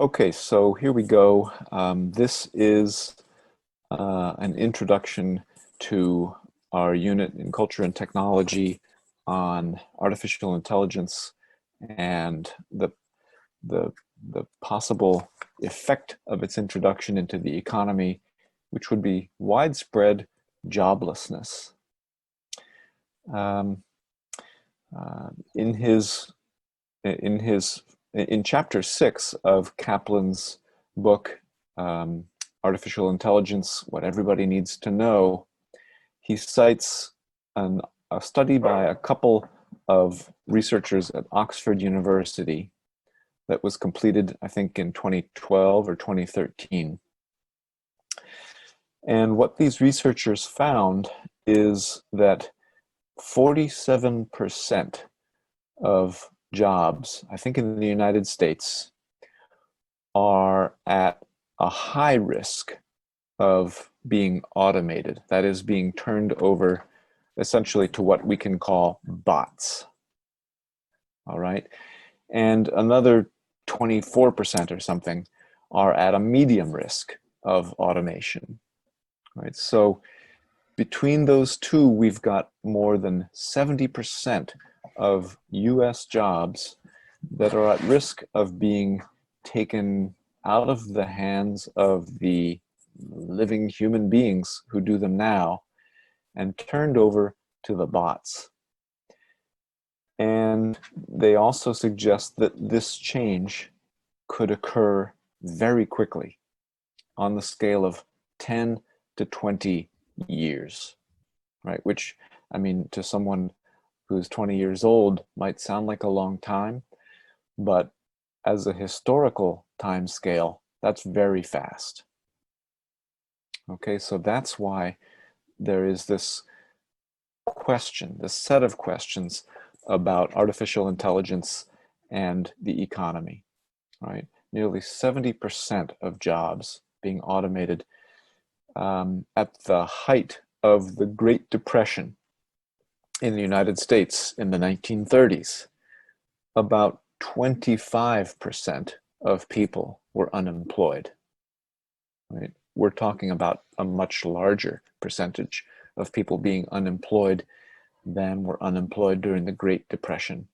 Okay, so here we go. This is an introduction to our unit in Culture and Technology on artificial intelligence and the, the possible effect of its introduction into the economy, which would be widespread joblessness. Um, uh, in his in his in chapter 6 of Kaplan's book, Artificial Intelligence, What Everybody Needs to Know, he cites a study by a couple of researchers at Oxford University that was completed, I think, in 2012 or 2013. And what these researchers found is that 47% of jobs, I think in the United States, are at a high risk of being automated. That is, being turned over essentially to what we can call bots. All right. And another 24% or something are at a medium risk of automation. Right. So between those two, we've got more than 70% of US jobs that are at risk of being taken out of the hands of the living human beings who do them now and turned over to the bots. And they also suggest that this change could occur very quickly on the scale of 10 to 20 years, right? Which, I mean, to someone who's 20 years old might sound like a long time, but as a historical time scale, that's very fast. Okay, so that's why there is this question, this set of questions about artificial intelligence and the economy, right? Nearly 70% of jobs being automated at the height of the Great Depression in the United States in the 1930s. About 25% of people were unemployed, right? We're talking about a much larger percentage of people being unemployed than were unemployed during the Great Depression.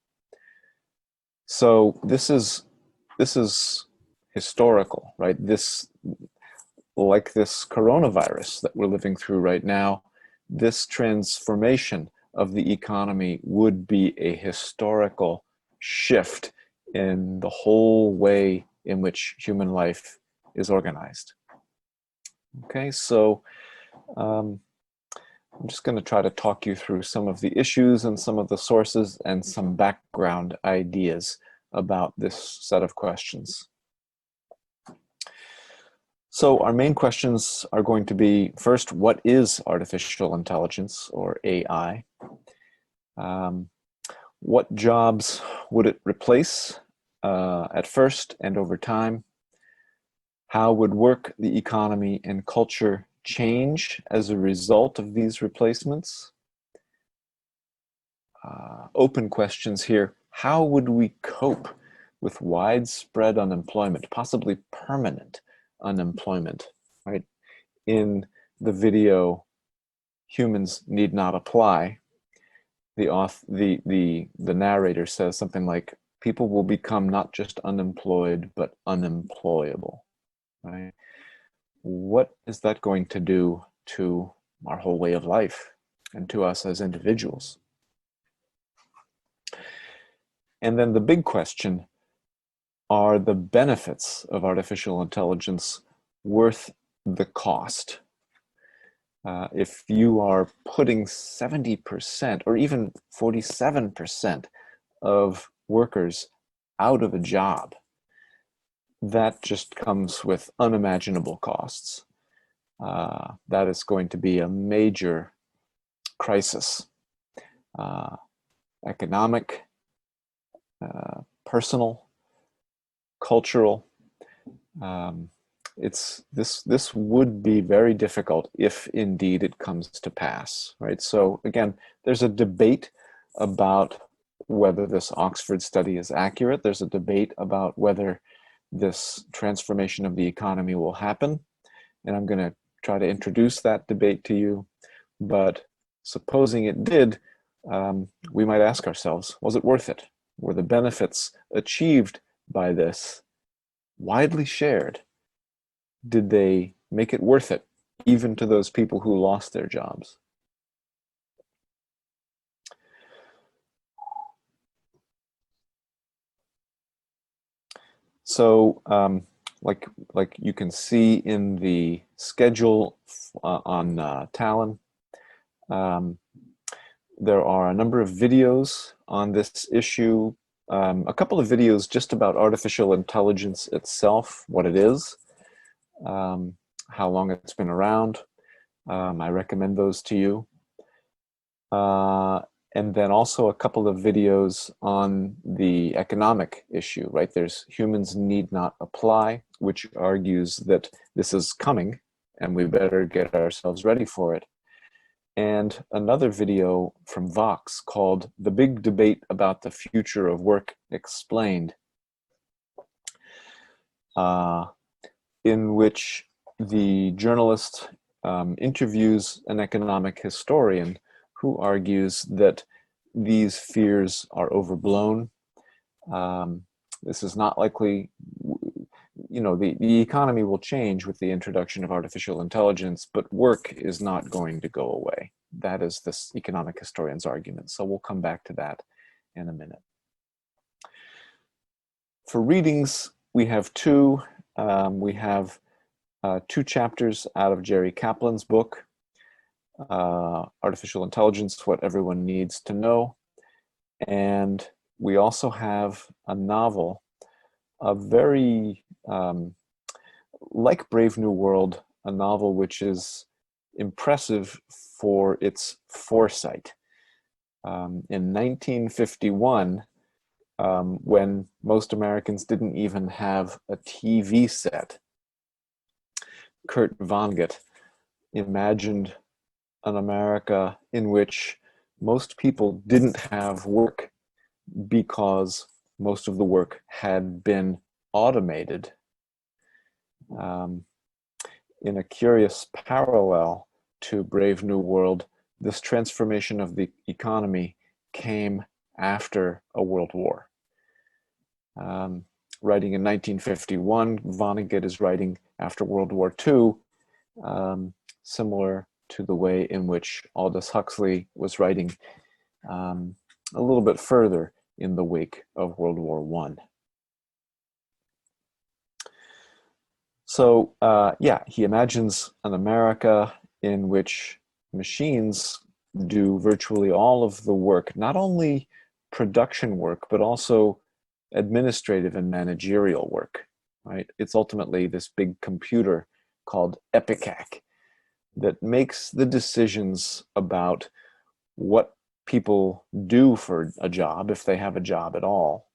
So this is historical, right? This, like this coronavirus that we're living through right now, this transformation of the economy would be a historical shift in the whole way in which human life is organized. Okay, so I'm just going to try to talk you through some of the issues and some of the sources and some background ideas about this set of questions. So our main questions are going to be, first, what is artificial intelligence, or AI? What jobs would it replace at first and over time? How would work, the economy, and culture change as a result of these replacements? Open questions here. How would we cope with widespread unemployment, possibly permanent unemployment, right? In the video, Humans Need Not Apply, the narrator says something like, people will become not just unemployed, but unemployable, right? What is that going to do to our whole way of life and to us as individuals? And then the big question, are the benefits of artificial intelligence worth the cost? If you are putting 70% or even 47% of workers out of a job, that just comes with unimaginable costs. That is going to be a major crisis, economic, personal, cultural. This would be very difficult if indeed it comes to pass, right? So again, there's a debate about whether this Oxford study is accurate. There's a debate about whether this transformation of the economy will happen. And I'm going to try to introduce that debate to you. But supposing it did, we might ask ourselves, was it worth it? Were the benefits achieved by this widely shared? Did they make it worth it, even to those people who lost their jobs? So, like you can see in the schedule on Talon, there are a number of videos on this issue. A couple of videos just about artificial intelligence itself, what it is, how long it's been around. I recommend those to you. And then also a couple of videos on the economic issue, right? There's Humans Need Not Apply, which argues that this is coming and we better get ourselves ready for it. And another video from Vox called The Big Debate About the Future of Work Explained, in which the journalist interviews an economic historian who argues that these fears are overblown. This is not likely, the economy will change with the introduction of artificial intelligence, but work is not going to go away. That is this economic historian's argument. So we'll come back to that in a minute. For readings, we have two. We have 2 chapters out of Jerry Kaplan's book, Artificial Intelligence, What Everyone Needs to Know. And we also have a novel, a very, like Brave New World, a novel which is impressive for its foresight. In 1951, when most Americans didn't even have a TV set, Kurt Vonnegut imagined an America in which most people didn't have work because most of the work had been automated. In a curious parallel to Brave New World, this transformation of the economy came after a world war. Writing in 1951, Vonnegut is writing after World War II, similar to the way in which Aldous Huxley was writing a little bit further in the wake of World War I. So yeah, he imagines an America in which machines do virtually all of the work, not only production work, but also administrative and managerial work, right? It's ultimately this big computer called EPICAC that makes the decisions about what people do for a job, if they have a job at all,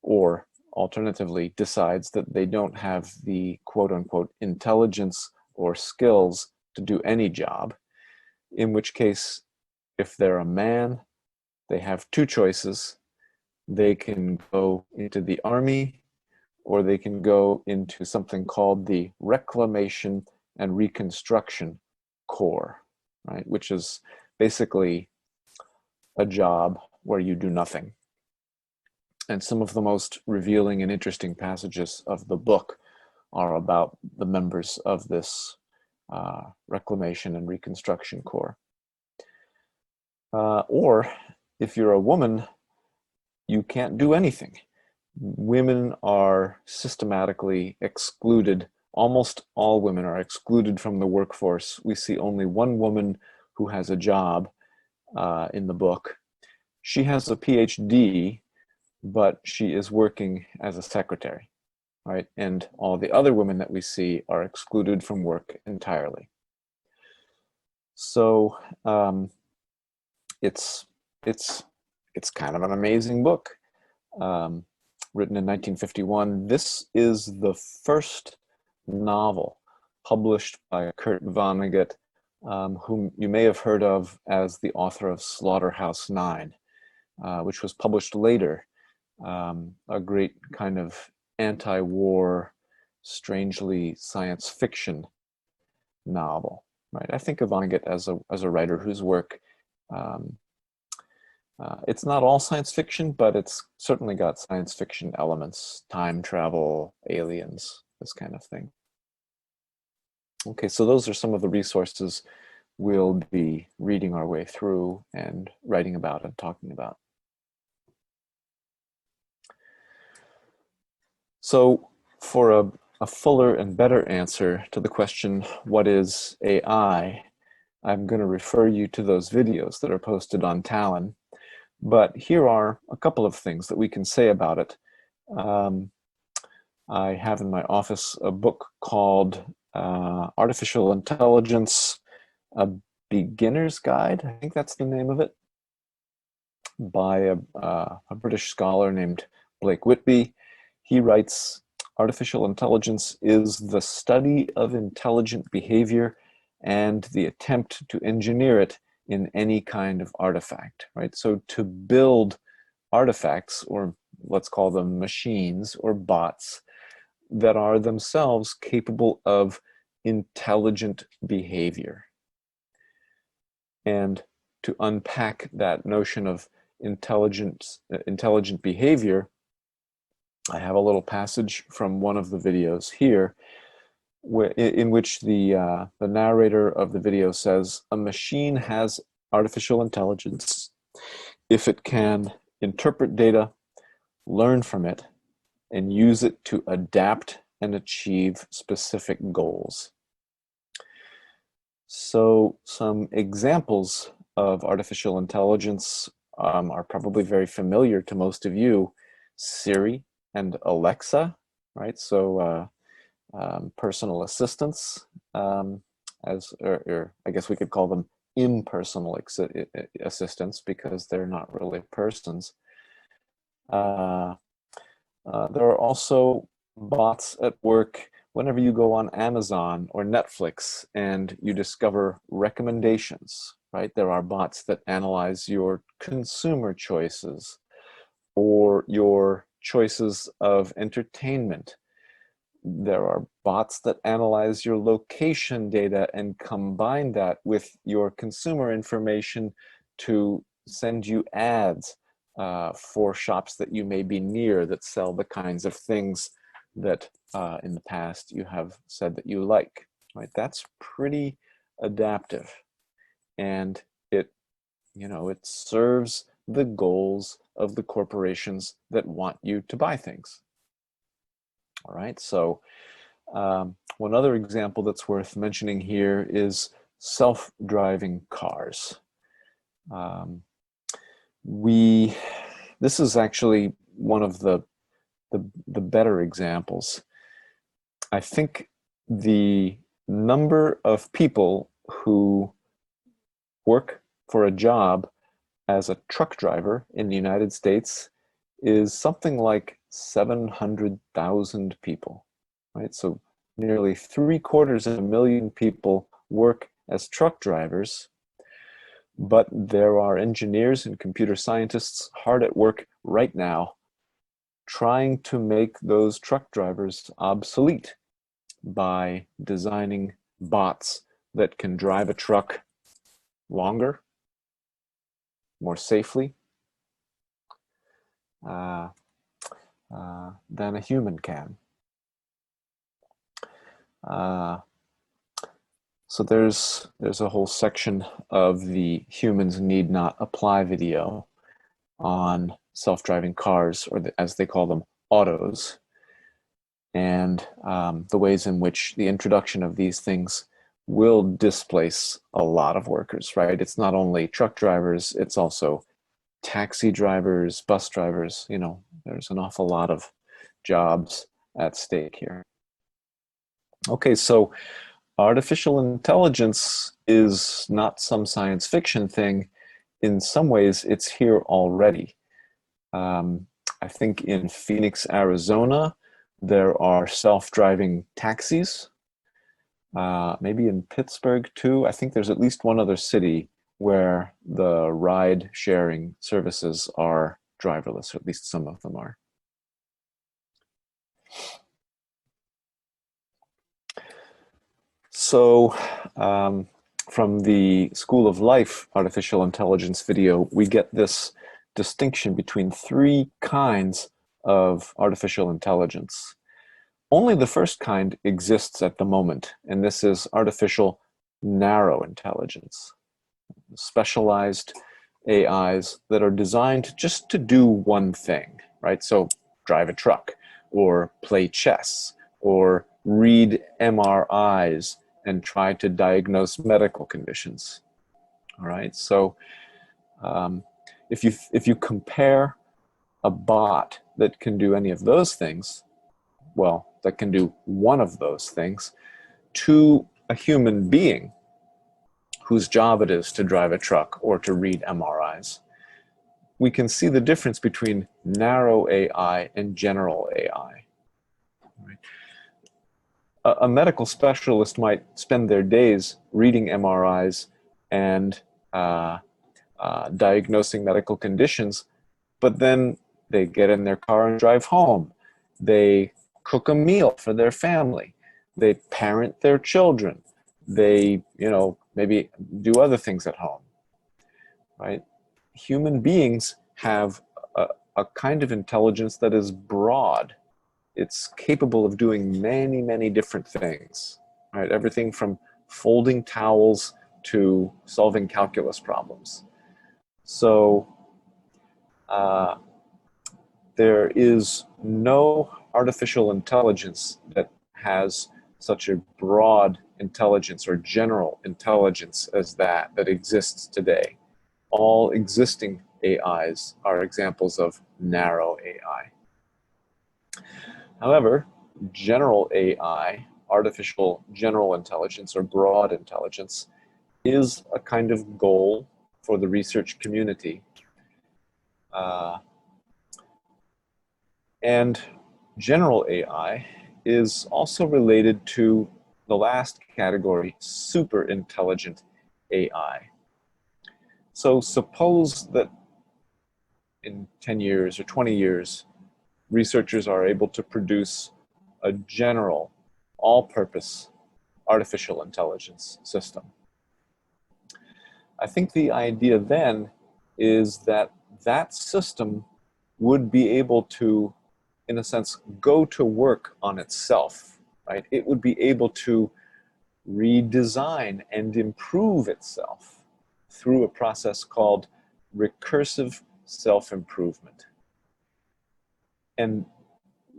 or alternatively decides that they don't have the quote-unquote intelligence or skills to do any job, in which case, if they're a man, they have 2 choices. They can go into the army, or they can go into something called the Reclamation and Reconstruction Corps, right? Which is basically a job where you do nothing. And some of the most revealing and interesting passages of the book are about the members of this Reclamation and Reconstruction Corps. Or if you're a woman, you can't do anything. Women are systematically excluded. Almost all women are excluded from the workforce. We see only one woman who has a job in the book. She has a PhD, but she is working as a secretary, right? And all the other women that we see are excluded from work entirely. So it's kind of an amazing book. Written in 1951. This is the first novel published by Kurt Vonnegut, whom you may have heard of as the author of Slaughterhouse-9, which was published later. A great kind of anti-war, strangely science fiction novel, right? I think of Vonnegut as a writer whose work, um, it's not all science fiction, but it's certainly got science fiction elements, time travel, aliens, this kind of thing. Okay, so those are some of the resources we'll be reading our way through and writing about and talking about. So for a fuller and better answer to the question, what is AI? I'm going to refer you to those videos that are posted on Talon. But here are a couple of things that we can say about it. I have in my office a book called Artificial Intelligence, A Beginner's Guide. I think that's the name of it, by a British scholar named Blake Whitby. He writes, artificial intelligence is the study of intelligent behavior and the attempt to engineer it in any kind of artifact, right? So to build artifacts, or let's call them machines or bots, that are themselves capable of intelligent behavior. And to unpack that notion of intelligent behavior, I have a little passage from one of the videos here in which the narrator of the video says, a machine has artificial intelligence if it can interpret data, learn from it, and use it to adapt and achieve specific goals. So some examples of artificial intelligence are probably very familiar to most of you. Siri and Alexa, right? So personal assistants, or I guess we could call them impersonal assistants because they're not really persons. There are also bots at work whenever you go on Amazon or Netflix and you discover recommendations, right? There are bots that analyze your consumer choices or your choices of entertainment. There are bots that analyze your location data and combine that with your consumer information to send you ads for shops that you may be near that sell the kinds of things that in the past you have said that you like, right? That's pretty adaptive, and it serves the goals of the corporations that want you to buy things. All right, so one other example that's worth mentioning here is self-driving cars. This is actually one of the better examples. I think the number of people who work for a job as a truck driver in the United States is something like 700,000 people, right? So nearly 750,000 people work as truck drivers, but there are engineers and computer scientists hard at work right now trying to make those truck drivers obsolete by designing bots that can drive a truck longer, more safely than a human can. So there's a whole section of the Humans Need Not Apply video on self-driving cars, or as they call them, autos, and the ways in which the introduction of these things will displace a lot of workers, right? It's not only truck drivers, it's also taxi drivers, bus drivers. There's an awful lot of jobs at stake here. Okay, so artificial intelligence is not some science fiction thing. In some ways, it's here already. I think in Phoenix, Arizona, there are self-driving taxis. Maybe in Pittsburgh too. I think there's at least one other city where the ride-sharing services are driverless, or at least some of them are. So, from the School of Life artificial intelligence video, we get this distinction between three kinds of artificial intelligence. Only the first kind exists at the moment, and this is artificial narrow intelligence, specialized AIs that are designed just to do one thing, right? So drive a truck, or play chess, or read MRIs and try to diagnose medical conditions. All right, so if you compare a bot that can do any of those things, well, that can do one of those things, to a human being whose job it is to drive a truck or to read MRIs, we can see the difference between narrow AI and general AI. Right? A medical specialist might spend their days reading MRIs and diagnosing medical conditions, but then they get in their car and drive home. They cook a meal for their family. They parent their children. They, maybe do other things at home, right? Human beings have a kind of intelligence that is broad. It's capable of doing many, many different things, right? Everything from folding towels to solving calculus problems. So there is no artificial intelligence that has such a broad intelligence or general intelligence as that exists today. All existing AIs are examples of narrow AI. However, general AI, artificial general intelligence or broad intelligence, is a kind of goal for the research community. And general AI is also related to the last category, super intelligent AI. So suppose that in 10 years or 20 years, researchers are able to produce a general, all-purpose artificial intelligence system. I think the idea then is that that system would be able to, in a sense, go to work on itself, right? It would be able to redesign and improve itself through a process called recursive self-improvement. And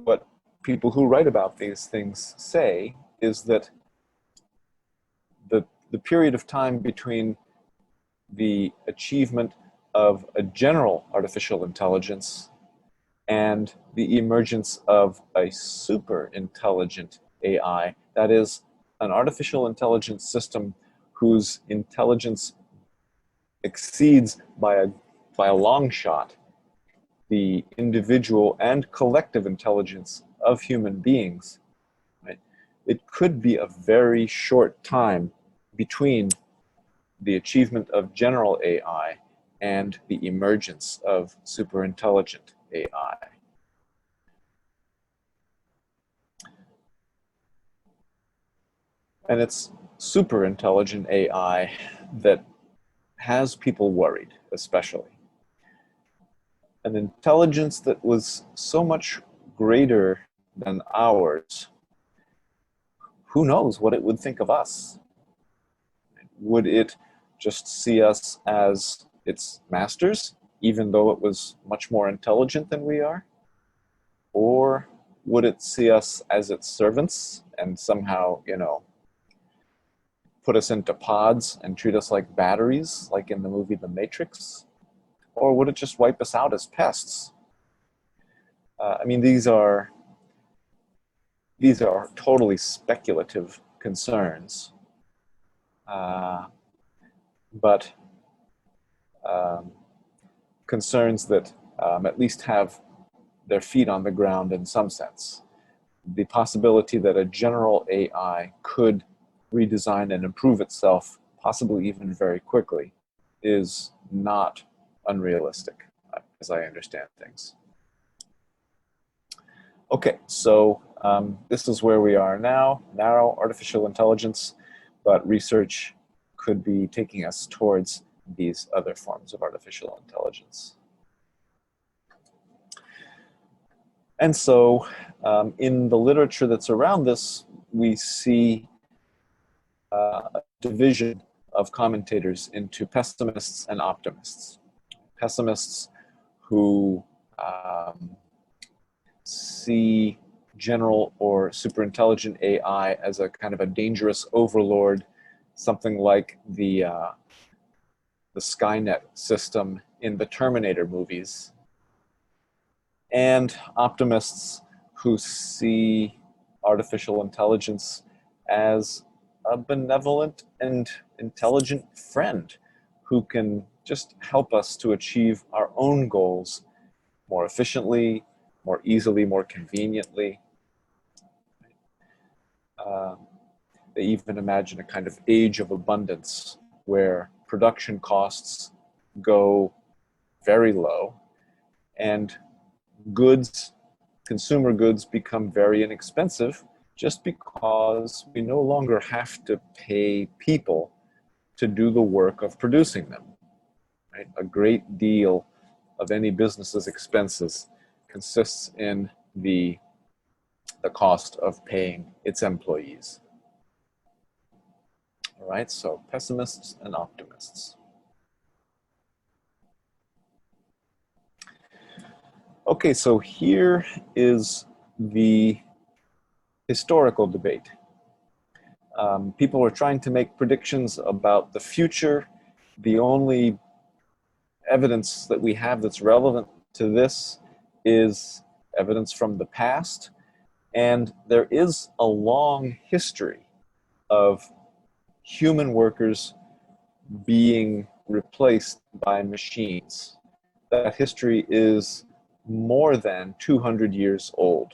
what people who write about these things say is that the period of time between the achievement of a general artificial intelligence and the emergence of a super intelligent AI, that is, an artificial intelligence system whose intelligence exceeds by a long shot the individual and collective intelligence of human beings, right? It could be a very short time between the achievement of general AI and the emergence of superintelligent AI. And it's superintelligent AI that has people worried, especially. An intelligence that was so much greater than ours, who knows what it would think of us? Would it just see us as its masters, even though it was much more intelligent than we are? Or would it see us as its servants and somehow, put us into pods and treat us like batteries, like in the movie The Matrix? Or would it just wipe us out as pests? These are totally speculative concerns, but concerns that at least have their feet on the ground in some sense. The possibility that a general AI could redesign and improve itself, possibly even very quickly, is not unrealistic, as I understand things. Okay, so This is where we are now, narrow artificial intelligence, but research could be taking us towards these other forms of artificial intelligence. And so in the literature that's around this, we see a division of commentators into pessimists and optimists. Pessimists who see general or superintelligent AI as a kind of a dangerous overlord, something like the Skynet system in the Terminator movies. And optimists who see artificial intelligence as a benevolent and intelligent friend who can just help us to achieve our own goals more efficiently, more easily, more conveniently. They even imagine a kind of age of abundance where production costs go very low and goods, consumer goods, become very inexpensive just because we no longer have to pay people to do the work of producing them. Right? A great deal of any business's expenses consists in the cost of paying its employees. All right, so pessimists and optimists. Okay, so here is the historical debate. People are trying to make predictions about the future. The only evidence that we have that's relevant to this is evidence from the past. And there is a long history of human workers being replaced by machines. That history is more than 200 years old.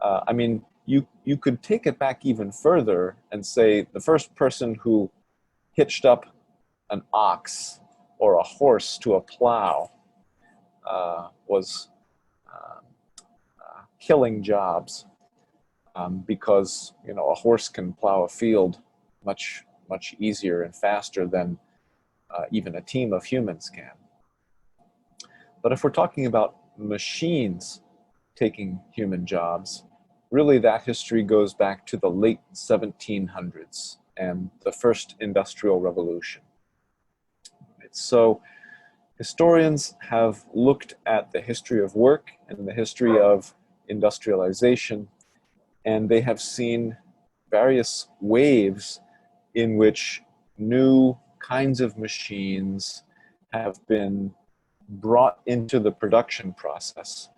I mean, you could take it back even further and say the first person who hitched up an ox or a horse to a plow was killing jobs because a horse can plow a field much easier and faster than even a team of humans can. But if we're talking about machines taking human jobs, really that history goes back to the late 1700s and the first industrial revolution. So historians have looked at the history of work and the history of industrialization, and they have seen various waves in which new kinds of machines have been brought into the production process,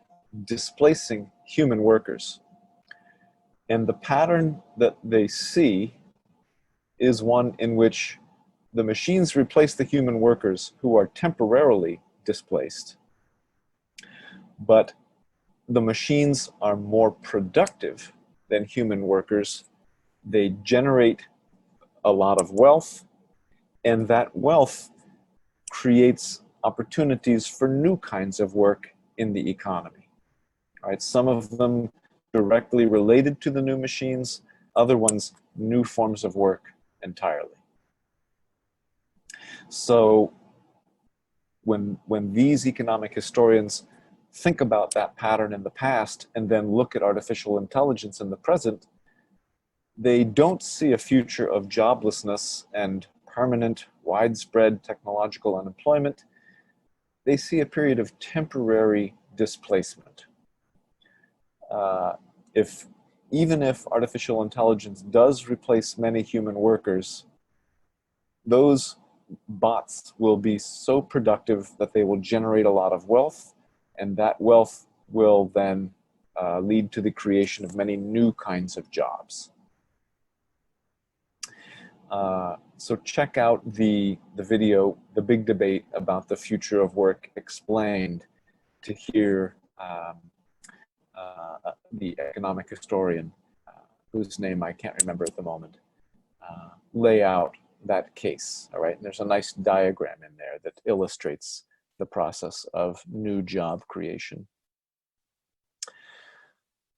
displacing human workers. And the pattern that they see is one in which the machines replace the human workers who are temporarily displaced, but the machines are more productive than human workers. They generate a lot of wealth, and that wealth creates opportunities for new kinds of work in the economy. All right, some of them directly related to the new machines, other ones new forms of work entirely. So when these economic historians think about that pattern in the past and then look at artificial intelligence in the present, they don't see a future of joblessness and permanent, widespread technological unemployment. They see a period of temporary displacement. Even if artificial intelligence does replace many human workers, those bots will be so productive that they will generate a lot of wealth, and that wealth will then lead to the creation of many new kinds of jobs. So check out the video, The Big Debate About the Future of Work Explained, to hear the economic historian, whose name I can't remember at the moment, lay out that case. All right, and there's a nice diagram in there that illustrates the process of new job creation.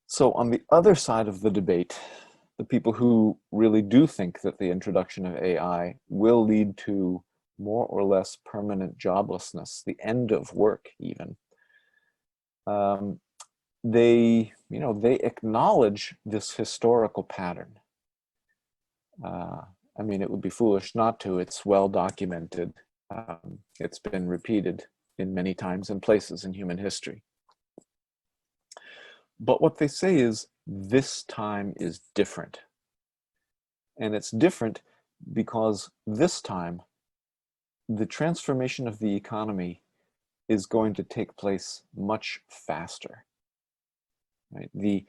So on the other side of the debate, the people who really do think that the introduction of AI will lead to more or less permanent joblessness, the end of work even, they acknowledge this historical pattern. I mean, it would be foolish not to. It's well documented. It's been repeated in many times and places in human history. But what they say is this time is different. And it's different because this time the transformation of the economy is going to take place much faster. Right? The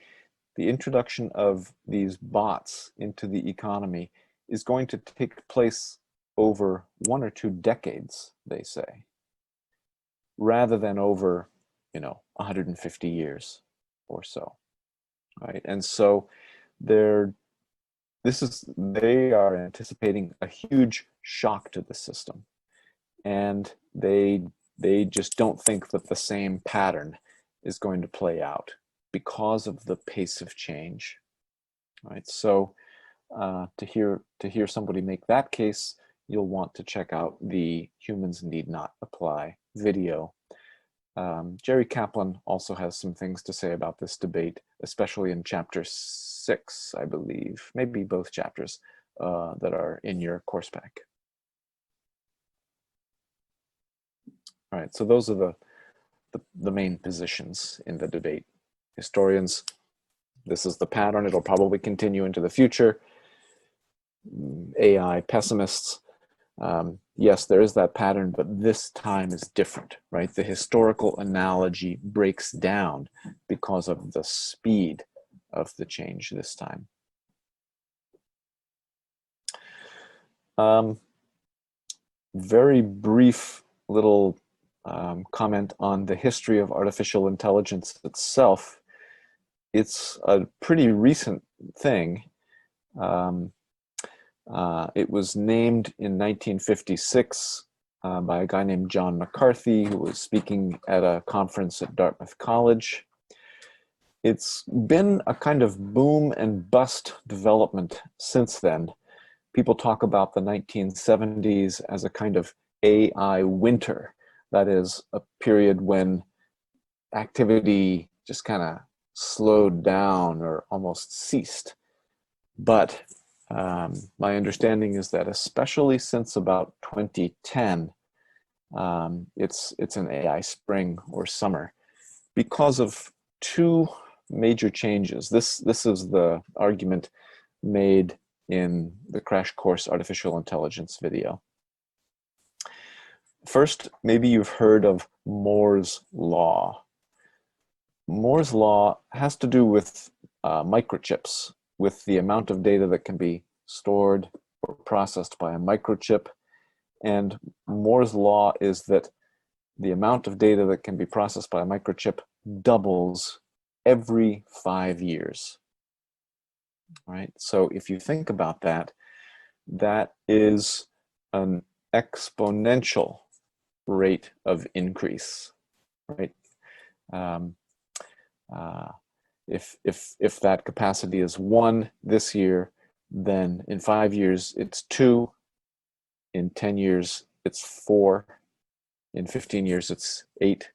introduction of these bots into the economy is going to take place over 1 or 2 decades, they say, rather than over, 150 years or so, right? And so they are anticipating a huge shock to the system, and they just don't think that the same pattern is going to play out because of the pace of change, right? So to hear somebody make that case, you'll want to check out the Humans Need Not Apply video. Jerry Kaplan also has some things to say about this debate, especially in chapter 6, I believe, maybe both chapters that are in your course pack. All right, so those are the main positions in the debate. Historians, this is the pattern, it'll probably continue into the future. AI pessimists, yes, there is that pattern, but this time is different, right? The historical analogy breaks down because of the speed of the change this time. Very brief little comment on the history of artificial intelligence itself. It's a pretty recent thing. It was named in 1956 by a guy named John McCarthy, who was speaking at a conference at Dartmouth College. It's been a kind of boom and bust development since then. People talk about the 1970s as a kind of AI winter. That is a period when activity just kind of slowed down or almost ceased. But my understanding is that especially since about 2010, it's an AI spring or summer because of 2 major changes. This is the argument made in the Crash Course Artificial Intelligence video. First, maybe you've heard of Moore's Law. Moore's Law has to do with microchips, with the amount of data that can be stored or processed by a microchip. And Moore's Law is that the amount of data that can be processed by a microchip doubles every 5 years. Right? So if you think about that, that is an exponential rate of increase, right? If that capacity is 1 this year, then in 5 years it's 2, in 10 years it's 4, in 15 years it's 8,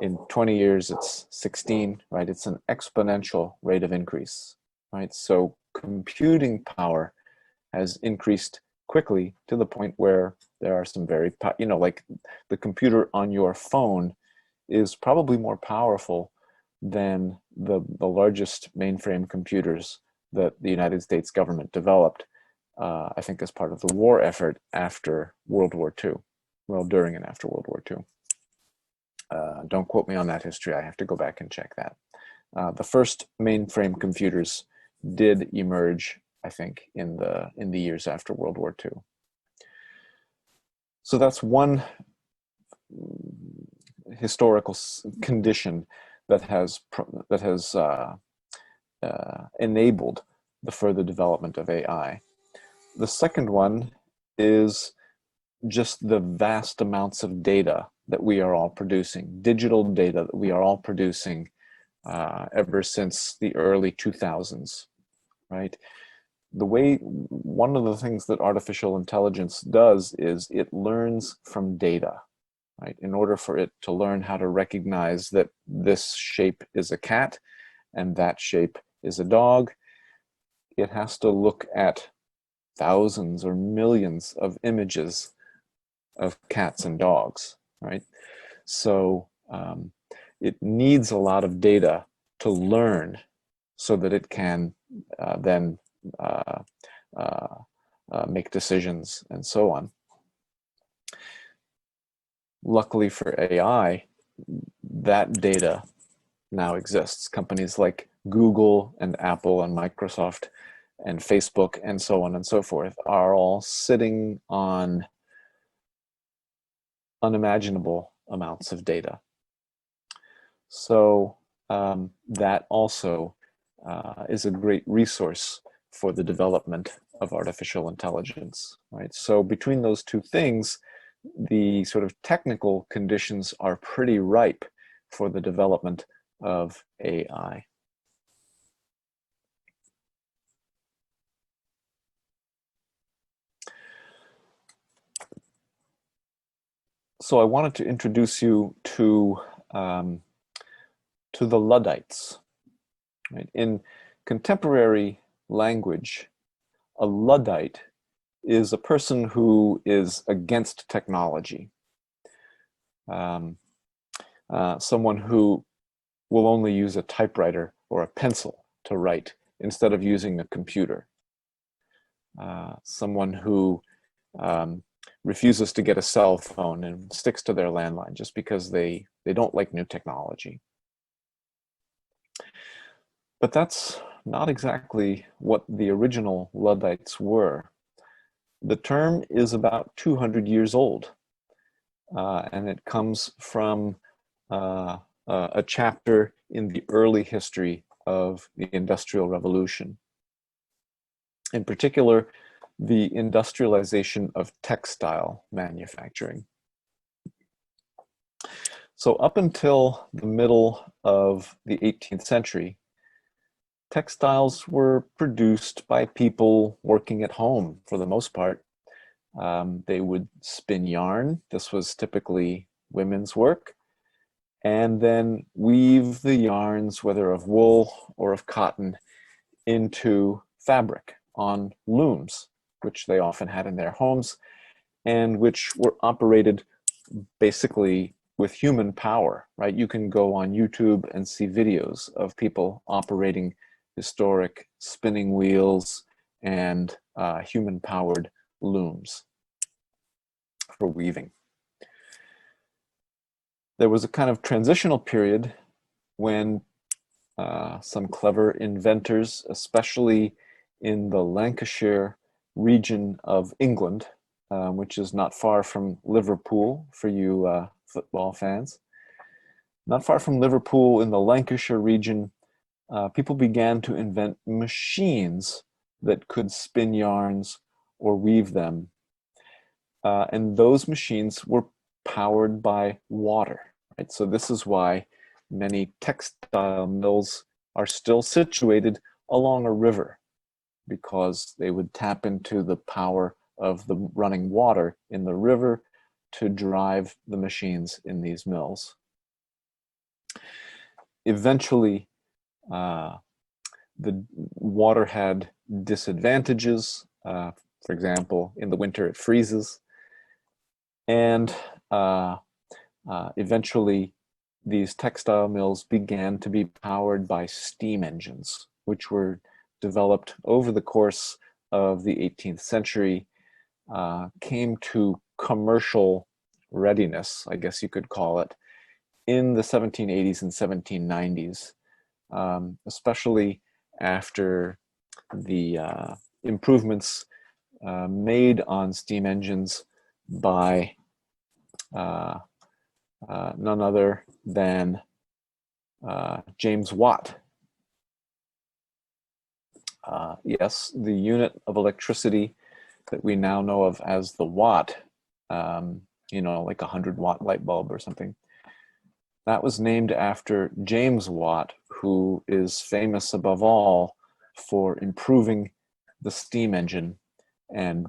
in 20 years it's 16, right? It's an exponential rate of increase, right? So computing power has increased quickly to the point where there are some very, like the computer on your phone is probably more powerful than the largest mainframe computers that the United States government developed, I think as part of the war effort after World War II. Well, during and after World War II. Don't quote me on that history. I have to go back and check that. The first mainframe computers did emerge, I think, in the years after World War II. So that's one historical condition that has enabled the further development of AI. The second one is just the vast amounts of data that we are all producing, digital data that we are all producing ever since the early 2000s, right? One of the things that artificial intelligence does is it learns from data, right? In order for it to learn how to recognize that this shape is a cat and that shape is a dog, it has to look at thousands or millions of images of cats and dogs, right? So it needs a lot of data to learn so that it can then uh, uh, make decisions and so on. Luckily for AI, that data now exists. Companies like Google and Apple and Microsoft and Facebook and so on and so forth are all sitting on unimaginable amounts of data. So that also is a great resource for the development of artificial intelligence, right? So between those two things, the sort of technical conditions are pretty ripe for the development of AI. So I wanted to introduce you to the Luddites. Right? In contemporary language, a Luddite is a person who is against technology. Someone who will only use a typewriter or a pencil to write instead of using a computer. Someone who refuses to get a cell phone and sticks to their landline just because they don't like new technology. But that's not exactly what the original Luddites were. The term is about 200 years old, and it comes from a chapter in the early history of the Industrial Revolution. In particular, the industrialization of textile manufacturing. So up until the middle of the 18th century, textiles were produced by people working at home for the most part. They would spin yarn. This was typically women's work, and then weave the yarns, whether of wool or of cotton, into fabric on looms, which they often had in their homes, and which were operated basically with human power, right? You can go on YouTube and see videos of people operating historic spinning wheels and human-powered looms for weaving. There was a kind of transitional period when some clever inventors, especially in the Lancashire region of England, which is not far from Liverpool for you football fans. Not far from Liverpool in the Lancashire region, people began to invent machines that could spin yarns or weave them. And those machines were powered by water, right? So this is why many textile mills are still situated along a river, because they would tap into the power of the running water in the river to drive the machines in these mills. Eventually, the water had disadvantages. For example, in the winter it freezes. And eventually these textile mills began to be powered by steam engines, which were developed over the course of the 18th century, came to commercial readiness, I guess you could call it, in the 1780s and 1790s, especially after the improvements made on steam engines by none other than James Watt. Yes, the unit of electricity that we now know of as the watt, you know, like a 100-watt light bulb or something, that was named after James Watt, who is famous above all for improving the steam engine and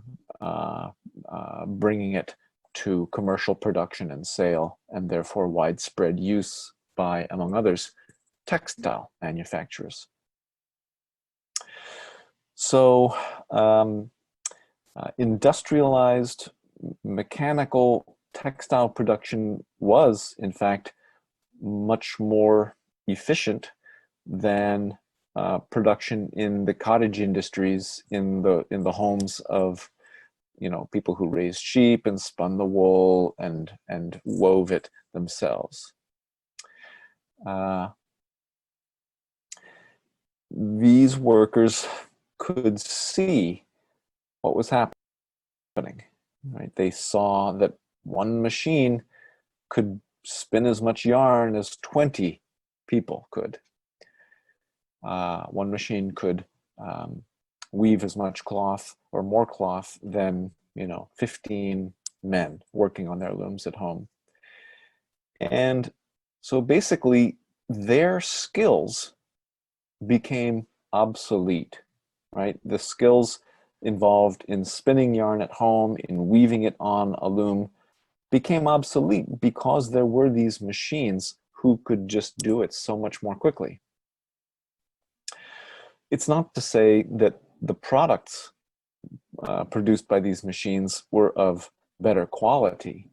bringing it to commercial production and sale, and therefore widespread use by, among others, textile manufacturers. So industrialized mechanical textile production was, in fact, much more efficient than production in the cottage industries, in the homes of, you know, people who raised sheep and spun the wool and wove it themselves. These workers could see what was happening, right? They saw that one machine could spin as much yarn as 20 people could. One machine could weave as much cloth or more cloth than, you know, 15 men working on their looms at home. And so basically their skills became obsolete, right? The skills involved in spinning yarn at home, in weaving it on a loom, became obsolete because there were these machines who could just do it so much more quickly. It's not to say that the products produced by these machines were of better quality.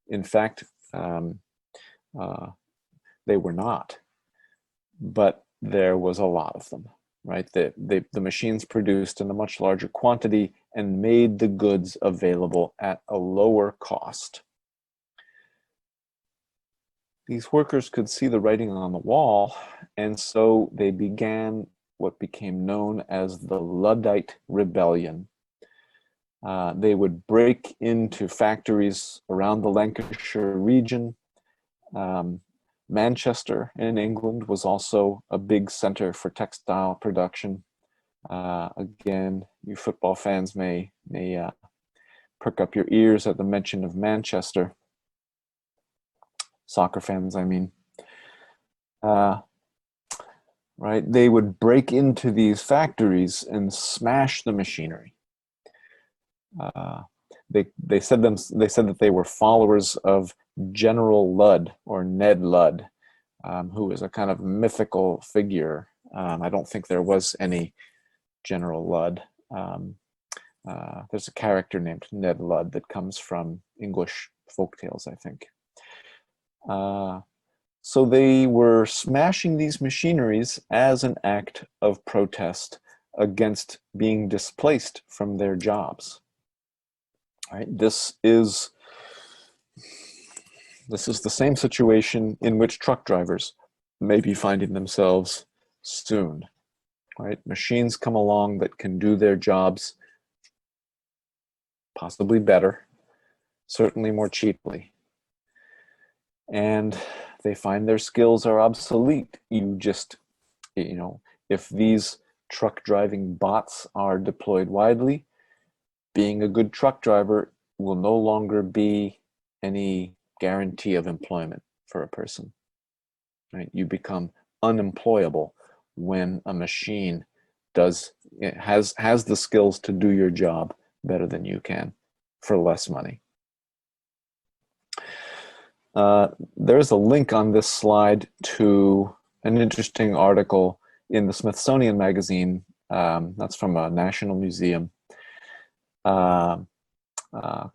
In fact, they were not, but there was a lot of them, right? The machines produced in a much larger quantity and made the goods available at a lower cost. These workers could see the writing on the wall, and so they began what became known as the Luddite Rebellion. They would break into factories around the Lancashire region. Manchester in England was also a big center for textile production. Again, you football fans may perk up your ears at the mention of Manchester. Soccer fans, I mean. Right? They would break into these factories and smash the machinery. They said that they were followers of General Ludd, or Ned Ludd, who is a kind of mythical figure. I don't think there was any General Ludd. There's a character named Ned Ludd that comes from English folktales, I think. So they were smashing these machineries as an act of protest against being displaced from their jobs. Right? This is the same situation in which truck drivers may be finding themselves soon. Right? Machines come along that can do their jobs possibly better, certainly more cheaply. And they find their skills are obsolete. You know, if these truck driving bots are deployed widely, being a good truck driver will no longer be any guarantee of employment for a person. Right? You become unemployable when a machine has the skills to do your job better than you can for less money. There's a link on this slide to an interesting article in the Smithsonian Magazine. That's from a national museum,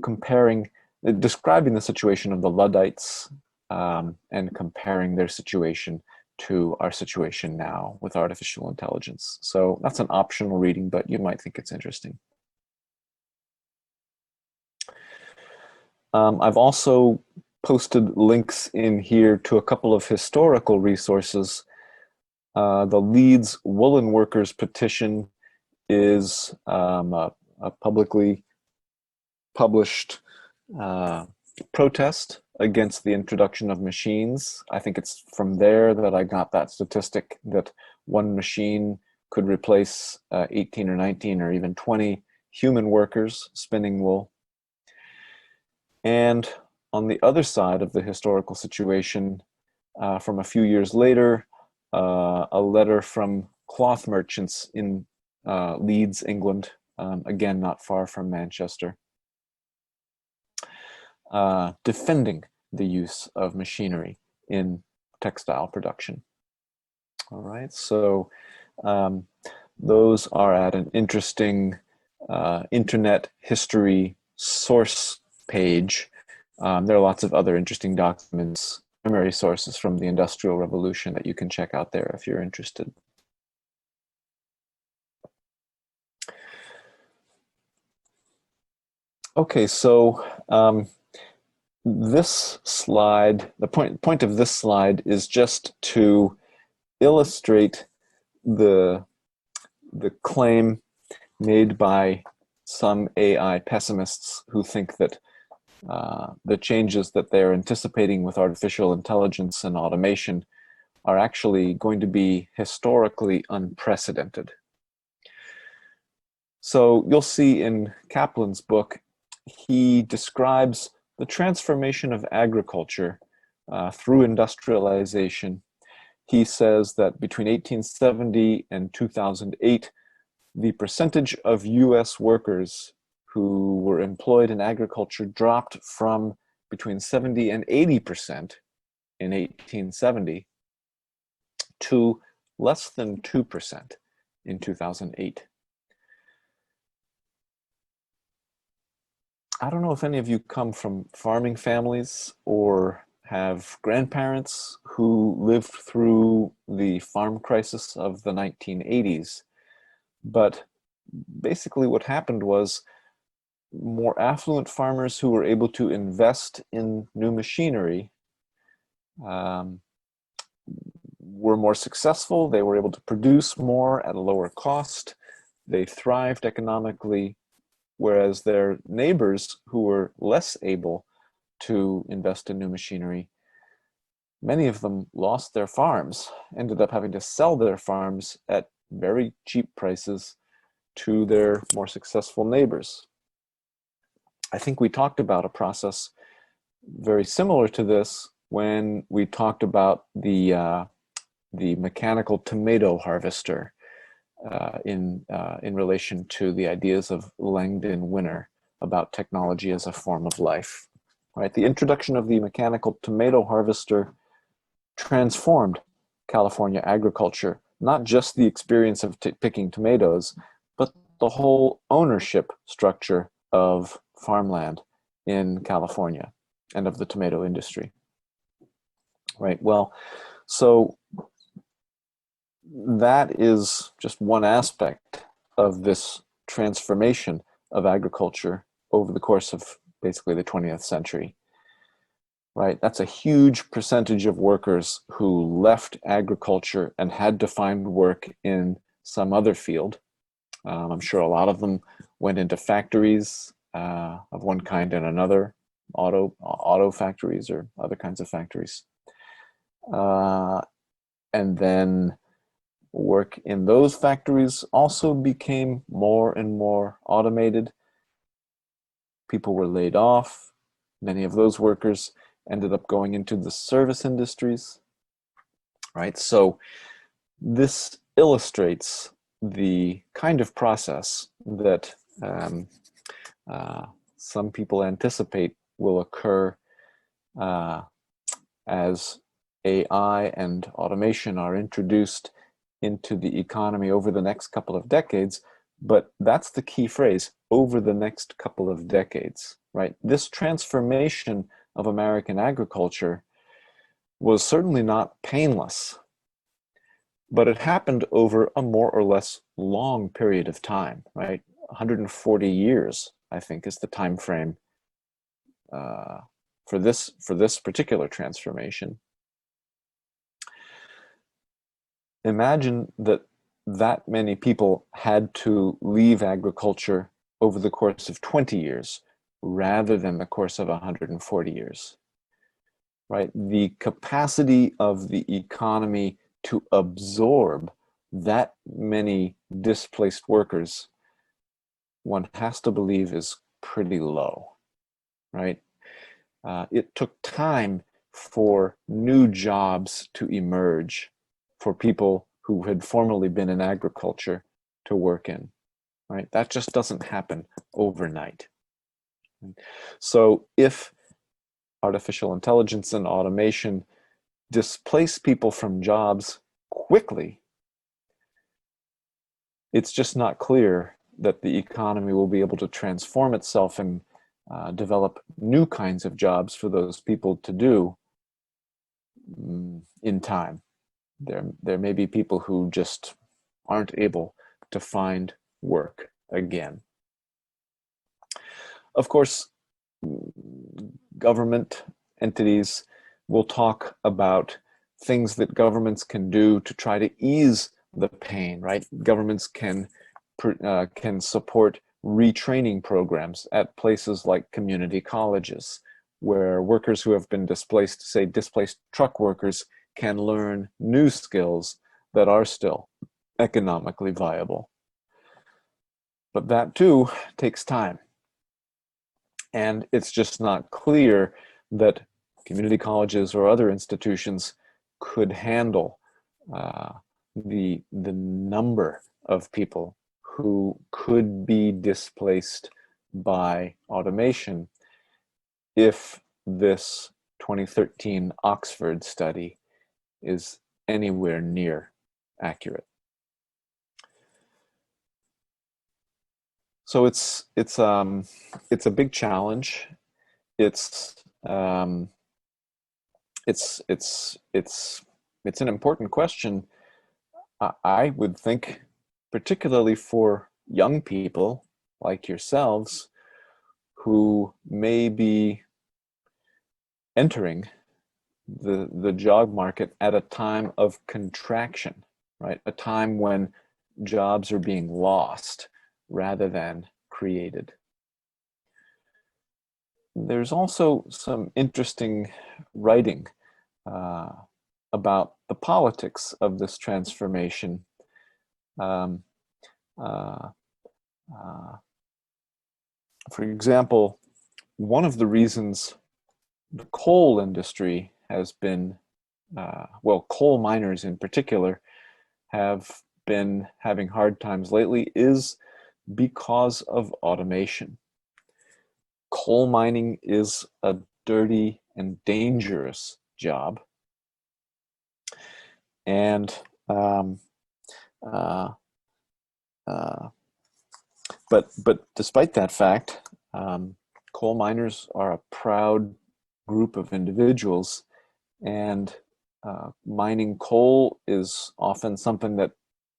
describing the situation of the Luddites and comparing their situation to our situation now with artificial intelligence. So that's an optional reading, but you might think it's interesting. I've also posted links in here to a couple of historical resources. The Leeds Woolen Workers Petition is a publicly published protest against the introduction of machines. I think it's from there that I got that statistic that one machine could replace 18 or 19 or even 20 human workers spinning wool. And on the other side of the historical situation, from a few years later, a letter from cloth merchants in Leeds, England, again, not far from Manchester, defending the use of machinery in textile production. All right, so those are at an interesting internet history source page. There are lots of other interesting documents, primary sources from the Industrial Revolution that you can check out there if you're interested. Okay, so this slide, the point of this slide is just to illustrate the claim made by some AI pessimists who think that the changes that they're anticipating with artificial intelligence and automation are actually going to be historically unprecedented. So you'll see in Kaplan's book, he describes the transformation of agriculture through industrialization. He says that between 1870 and 2008, the percentage of US workers who were employed in agriculture dropped from between 70 and 80% in 1870 to less than 2% in 2008. I don't know if any of you come from farming families or have grandparents who lived through the farm crisis of the 1980s, but basically what happened was more affluent farmers who were able to invest in new machinery were more successful. They were able to produce more at a lower cost. They thrived economically, whereas their neighbors who were less able to invest in new machinery, many of them lost their farms, ended up having to sell their farms at very cheap prices to their more successful neighbors. I think we talked about a process very similar to this when we talked about the mechanical tomato harvester in relation to the ideas of Langdon Winner about technology as a form of life. Right? The introduction of the mechanical tomato harvester transformed California agriculture, not just the experience of picking tomatoes, but the whole ownership structure of farmland in California and of the tomato industry. Right, well, so that is just one aspect of this transformation of agriculture over the course of basically the 20th century. Right, that's a huge percentage of workers who left agriculture and had to find work in some other field. I'm sure a lot of them went into factories of one kind and another, auto factories or other kinds of factories. And then work in those factories also became more and more automated. People were laid off. Many of those workers ended up going into the service industries, right? So this illustrates the kind of process that some people anticipate will occur as AI and automation are introduced into the economy over the next couple of decades. But that's the key phrase, over the next couple of decades, right? This transformation of American agriculture was certainly not painless, but it happened over a more or less long period of time, right? 140 years, I think, is the time frame for this particular transformation. Imagine that many people had to leave agriculture over the course of 20 years rather than the course of 140 years, right? The capacity of the economy to absorb that many displaced workers, one has to believe, is pretty low, right? It took time for new jobs to emerge, for people who had formerly been in agriculture to work in, right? That just doesn't happen overnight. So if artificial intelligence and automation displace people from jobs quickly, it's just not clear that the economy will be able to transform itself and develop new kinds of jobs for those people to do in time. There may be people who just aren't able to find work again. Of course, government entities will talk about things that governments can do to try to ease the pain, right? Governments can support retraining programs at places like community colleges, where workers who have been displaced, say displaced truck workers, can learn new skills that are still economically viable. But that too takes time. And it's just not clear that community colleges or other institutions could handle the number of people who could be displaced by automation if this 2013 Oxford study is anywhere near accurate. So it's a big challenge. It's an important question. I would think, particularly for young people like yourselves, who may be entering the job market at a time of contraction, right? A time when jobs are being lost rather than created. There's also some interesting writing about the politics of this transformation. For example, one of the reasons the coal industry has been, well, coal miners in particular, have been having hard times lately is because of automation. Coal mining is a dirty and dangerous job. And but despite that fact, coal miners are a proud group of individuals, and mining coal is often something that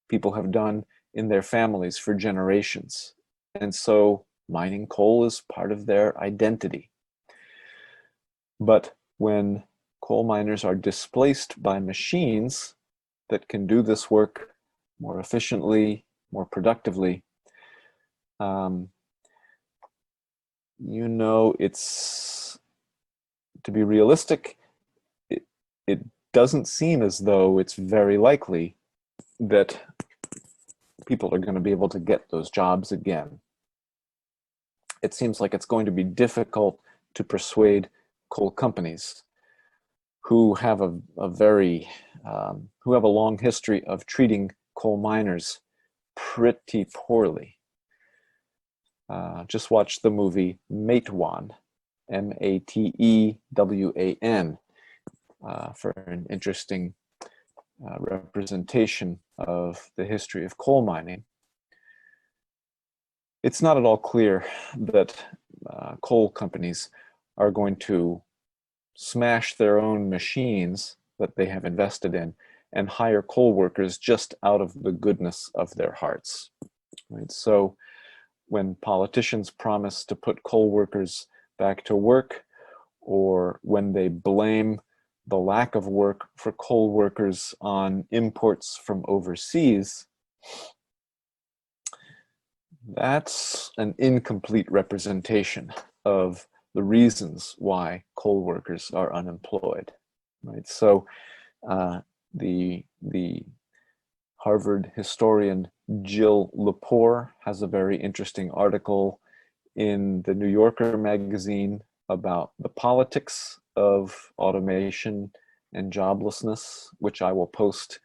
people have done in their families for generations. And so mining coal is part of their identity. But when coal miners are displaced by machines that can do this work more efficiently, more productively, it's, to be realistic, it doesn't seem as though it's very likely that people are going to be able to get those jobs again. It seems like it's going to be difficult to persuade coal companies who have a long history of treating coal miners pretty poorly. Just watch the movie Matewan, Matewan, for an interesting representation of the history of coal mining. It's not at all clear that coal companies are going to smash their own machines that they have invested in and hire coal workers just out of the goodness of their hearts. Right? So when politicians promise to put coal workers back to work, or when they blame the lack of work for coal workers on imports from overseas, that's an incomplete representation of the reasons why coal workers are unemployed. Right? So the Harvard historian Jill Lepore has a very interesting article in the New Yorker magazine about the politics of automation and joblessness, which I will post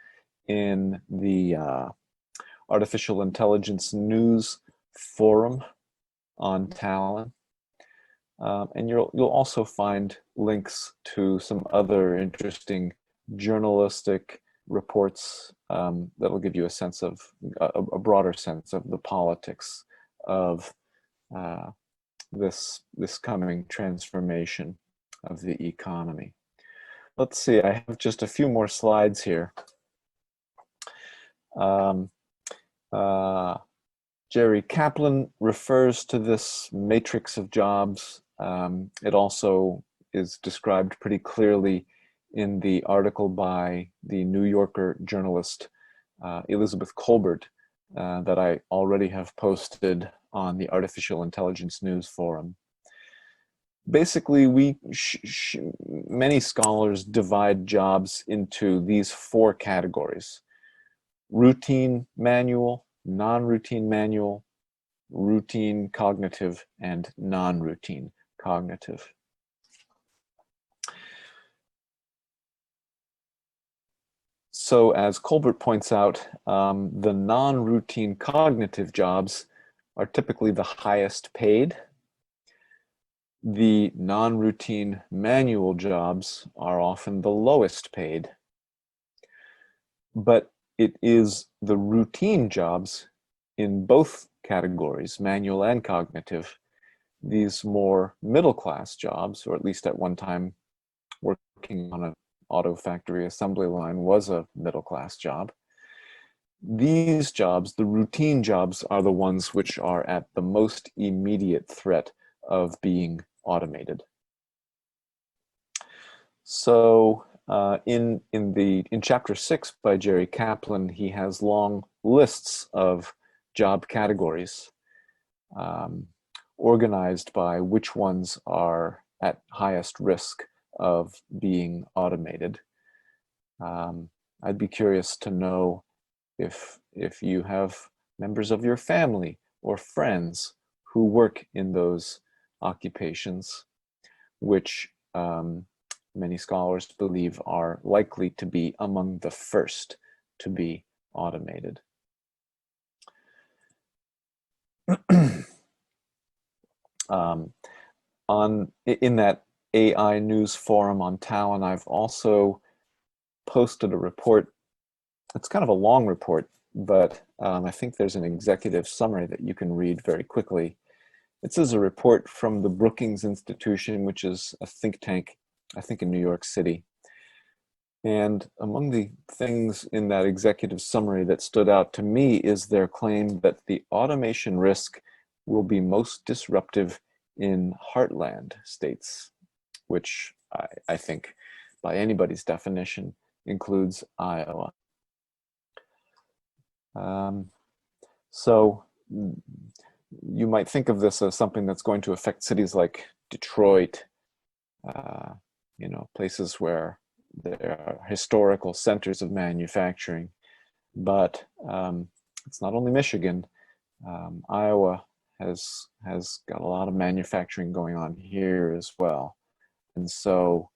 in the Artificial Intelligence News Forum on Talon. And you'll also find links to some other interesting journalistic reports that'll give you a sense of a broader sense of the politics of this coming transformation of the economy. Let's see, I have just a few more slides here. Jerry Kaplan refers to this matrix of jobs. It also is described pretty clearly in the article by the New Yorker journalist Elizabeth Kolbert that I already have posted on the Artificial Intelligence News Forum. Basically, many scholars divide jobs into these four categories: routine manual, non-routine manual, routine cognitive, and non-routine cognitive. So as Colbert points out, the non-routine cognitive jobs are typically the highest paid. The non-routine manual jobs are often the lowest paid. But it is the routine jobs in both categories, manual and cognitive, these more middle-class jobs, or at least at one time working on an auto factory assembly line was a middle-class job. These jobs, the routine jobs, are the ones which are at the most immediate threat of being automated. So in chapter 6 by Jerry Kaplan, he has long lists of job categories organized by which ones are at highest risk of being automated. I'd be curious to know if you have members of your family or friends who work in those occupations, which many scholars believe are likely to be among the first to be automated. In that AI news forum on Talon, I've also posted a report. It's kind of a long report, but I think there's an executive summary that you can read very quickly. This is a report from the Brookings Institution, which is a think tank, I think in New York City. And among the things in that executive summary that stood out to me is their claim that the automation risk will be most disruptive in heartland states, which I think by anybody's definition includes Iowa. So you might think of this as something that's going to affect cities like Detroit, you know, places where there are historical centers of manufacturing. But it's not only Michigan. Iowa has got a lot of manufacturing going on here as well. And so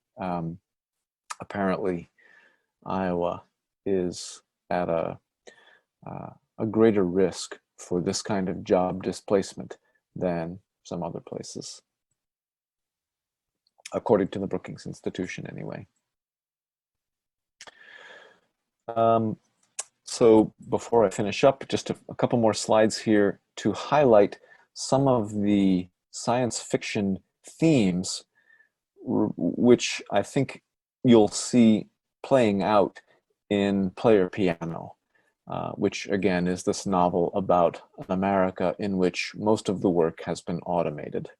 apparently Iowa is at a greater risk for this kind of job displacement than some other places, according to the Brookings Institution anyway. So before I finish up, just a couple more slides here to highlight some of the science fiction themes which I think you'll see playing out in Player Piano, which again is this novel about an America in which most of the work has been automated.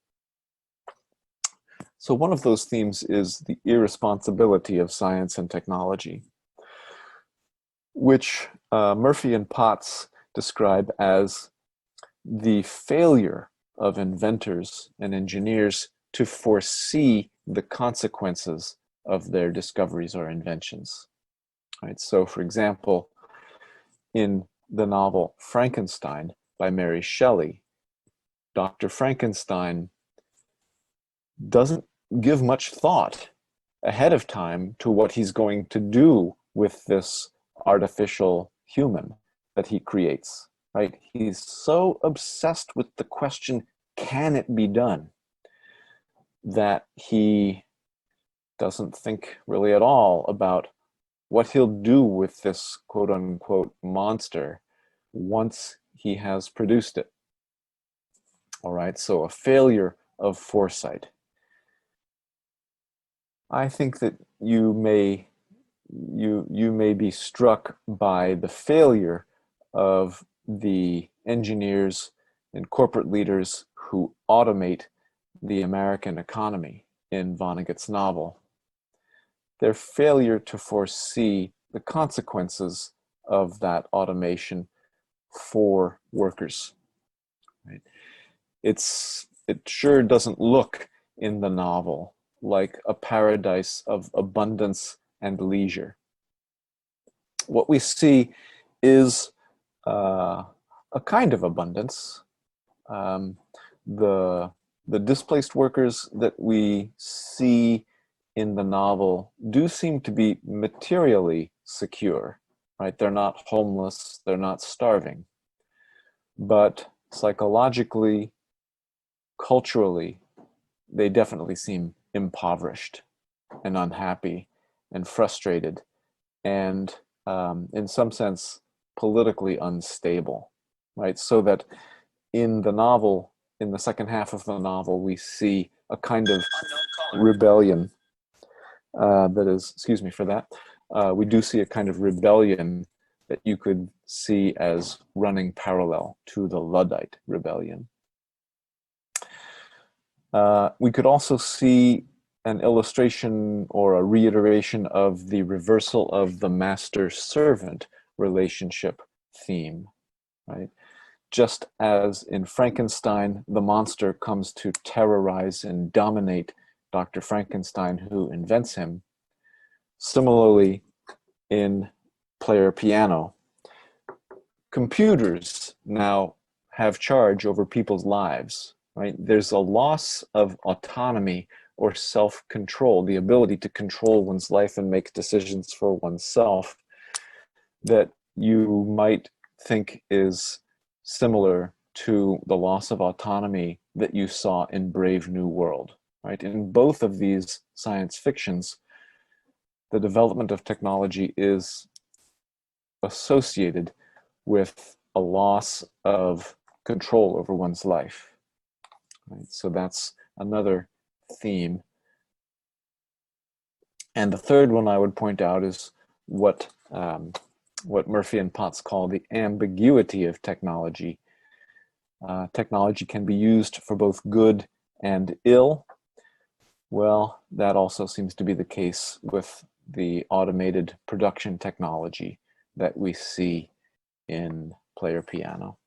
So one of those themes is the irresponsibility of science and technology, which Murphy and Potts describe as the failure of inventors and engineers to foresee the consequences of their discoveries or inventions. Right? So for example, in the novel Frankenstein by Mary Shelley, Dr. Frankenstein doesn't give much thought ahead of time to what he's going to do with this artificial human that he creates, right? He's so obsessed with the question, can it be done, that he doesn't think really at all about what he'll do with this quote unquote monster once he has produced it. All right, so a failure of foresight. I think that you may be struck by the failure of the engineers and corporate leaders who automate the American economy in Vonnegut's novel. Their failure to foresee the consequences of that automation for workers. Right? It sure doesn't look in the novel like a paradise of abundance and leisure. What we see is a kind of abundance. The displaced workers that we see in the novel do seem to be materially secure, right? They're not homeless, they're not starving. But psychologically, culturally, they definitely seem impoverished and unhappy and frustrated and in some sense politically unstable, right? So that in the novel, in the second half of the novel, we see a kind of rebellion that is, excuse me for that, we do see a kind of rebellion that you could see as running parallel to the Luddite rebellion. We could also see an illustration or a reiteration of the reversal of the master-servant relationship theme, right? Just as in Frankenstein, the monster comes to terrorize and dominate Dr. Frankenstein, who invents him. Similarly, in Player Piano, computers now have charge over people's lives, right? There's a loss of autonomy or self-control, the ability to control one's life and make decisions for oneself, that you might think is similar to the loss of autonomy that you saw in Brave New World, right? In both of these science fictions, the development of technology is associated with a loss of control over one's life. Right? So that's another theme. And the third one I would point out is what Murphy and Potts call the ambiguity of technology. Technology can be used for both good and ill. Well, that also seems to be the case with the automated production technology that we see in Player Piano.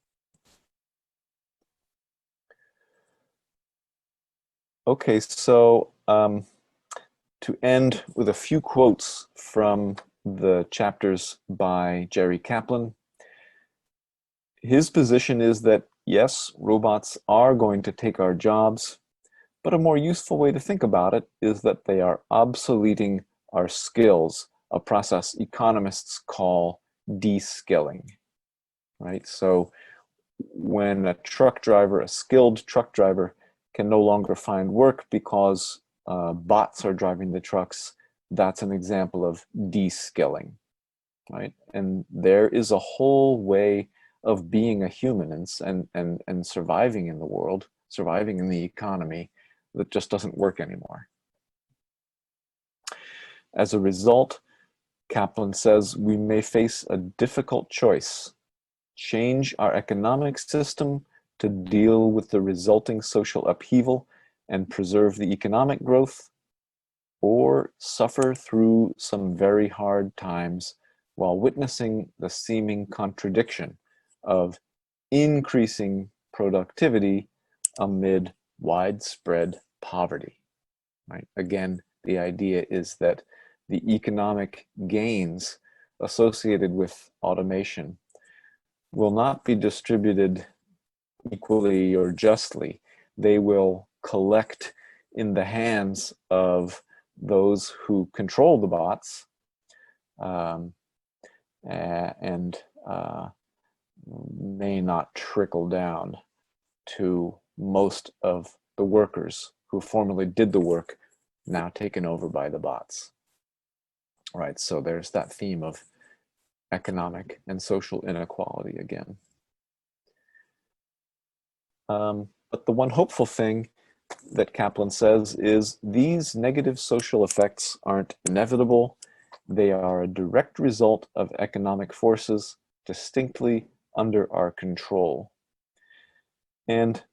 Okay, so to end with a few quotes from the chapters by Jerry Kaplan. His position is that, yes, robots are going to take our jobs, but a more useful way to think about it is that they are obsoleting our skills, a process economists call de-skilling, right? So when a truck driver, a skilled truck driver, can no longer find work because bots are driving the trucks, that's an example of de-skilling, right? And there is a whole way of being a human and surviving in the world, surviving in the economy, that just doesn't work anymore. As a result, Kaplan says, we may face a difficult choice: change our economic system to deal with the resulting social upheaval and preserve the economic growth, or suffer through some very hard times while witnessing the seeming contradiction of increasing productivity amid widespread poverty. Right? Again, the idea is that the economic gains associated with automation will not be distributed equally or justly. They will collect in the hands of those who control the bots, and may not trickle down to most of the workers who formerly did the work, now taken over by the bots. Right, so there's that theme of economic and social inequality again. But the one hopeful thing that Kaplan says is these negative social effects aren't inevitable. They are a direct result of economic forces distinctly under our control. And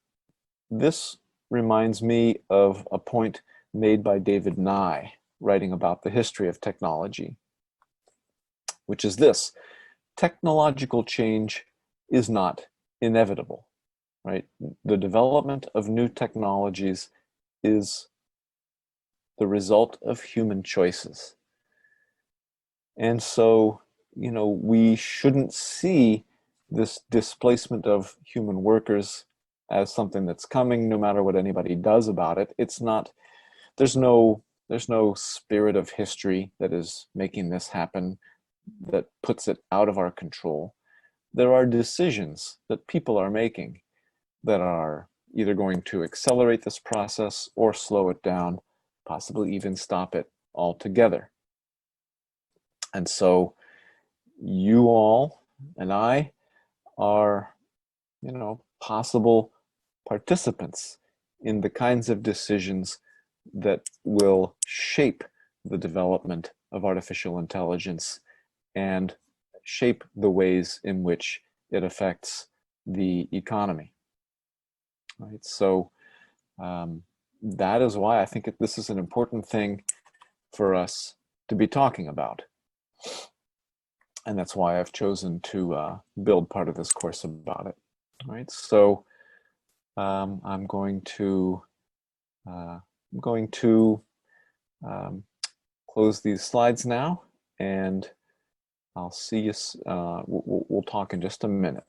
this reminds me of a point made by David Nye, writing about the history of technology, which is this: technological change is not inevitable, right? The development of new technologies is the result of human choices. And so, we shouldn't see this displacement of human workers as something that's coming no matter what anybody does about it. It's not, there's no spirit of history that is making this happen, that puts it out of our control. There are decisions that people are making that are either going to accelerate this process or slow it down, possibly even stop it altogether. And so you all and I are, possible participants in the kinds of decisions that will shape the development of artificial intelligence and shape the ways in which it affects the economy. Right? So that is why I think this is an important thing for us to be talking about. And that's why I've chosen to build part of this course about it. Right? So I'm going to close these slides now, and I'll see you. We'll talk in just a minute.